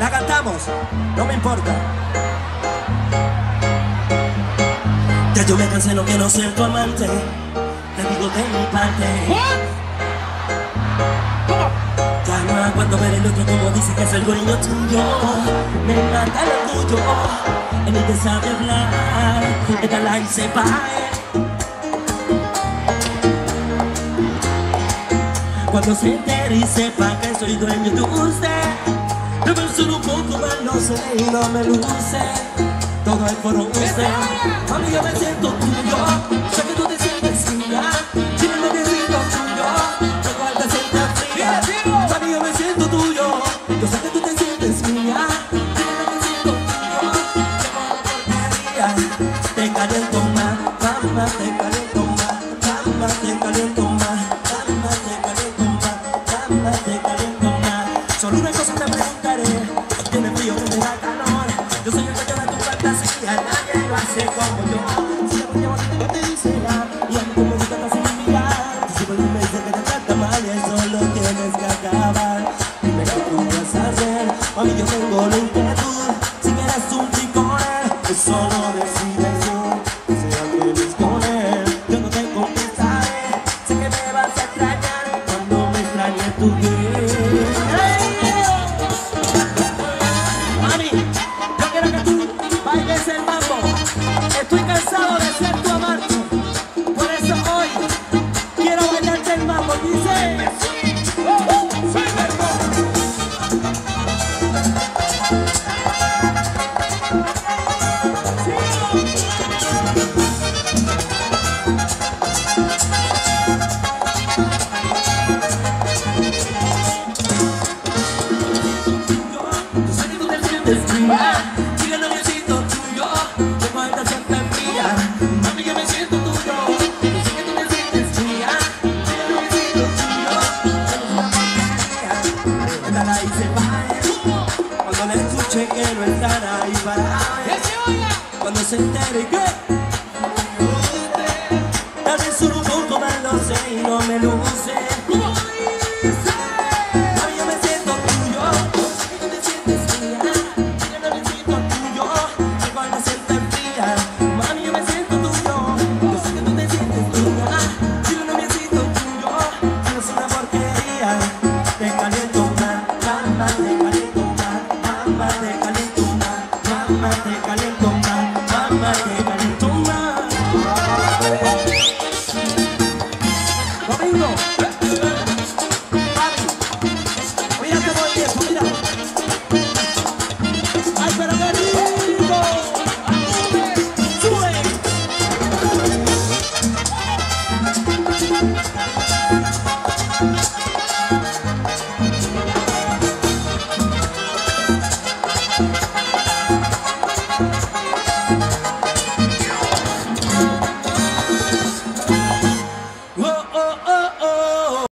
La cantamos, no me importa. Ya yo me cansé, no quiero ser tu amante. Te digo de mi parte. Ya no aguanto ver el otro como dice que es el dueño tuyo. Me mata el orgullo, en el que sabe hablar, esta la y se va. Cuando se entere y sepa que soy dueño de usted, me veo solo un poco mal, no sé, y no me luce. Todo es por usted. Mami, yo me siento tuyo. Sé que tú te sientes mía. Si no me siento tuyo, tengo alta sienta fría. Mami, yo me siento tuyo. Yo sé que tú te sientes mía. Si no me siento tuyo, tengo porquería. Te caliento más, mamá, te caliento más, mamá, te caliento más, mamá, te caliento más, mamá, te caliento más. Solo una cosa te preguntaré. Tiene frío, me da calor. Yo soy el dueño de tu fantasía, nadie lo hace como yo. Si la cuestión no te dice nada, y a mí como si te estás sin mirar. Tú siempre me dices que te trata mal y eso lo tienes que acabar. Dime qué tú vas a hacer, mami, yo tengo la inquietud. Si quieres un piconer, eso lo decides tú. Que seas feliz con él, yo no te conquistaré. Sé que me vas a extrañar cuando me extrañe tu piel. Mami, yo quiero que tú bailes el mambo. Estoy cansado de ser tu amante. Por eso hoy quiero bailarte el mambo. Dice yo sé que tú te sientes fría. Sigue el noviecito tuyo. Tengo alta siempre fría. Mami, yo me siento tuyo. Yo sé que tú te sientes fría. Sigue el noviecito tuyo. Tengo una porquería. Esta la hice para cuando le escuche que no estará ahí para cuando se entere que tal vez solo un poco mal, no sé, y no me luce. Mami, yo me siento tuyo. Yo sé que tú te sientes fría. Sigue el noviecito tuyo. Tengo alta siempre fría. Mami, yo me siento tuyo. Yo sé que tú te sientes tuya. Sigue el noviecito tuyo. Eres una porquería. Te caliento más, mamá, te caliento más, mamá, te caliento más, mamá, te caliento más, mamá, te caliento más. Domingo, papi, mira que voy viejo, mira. Ay, pero qué rico. Sube.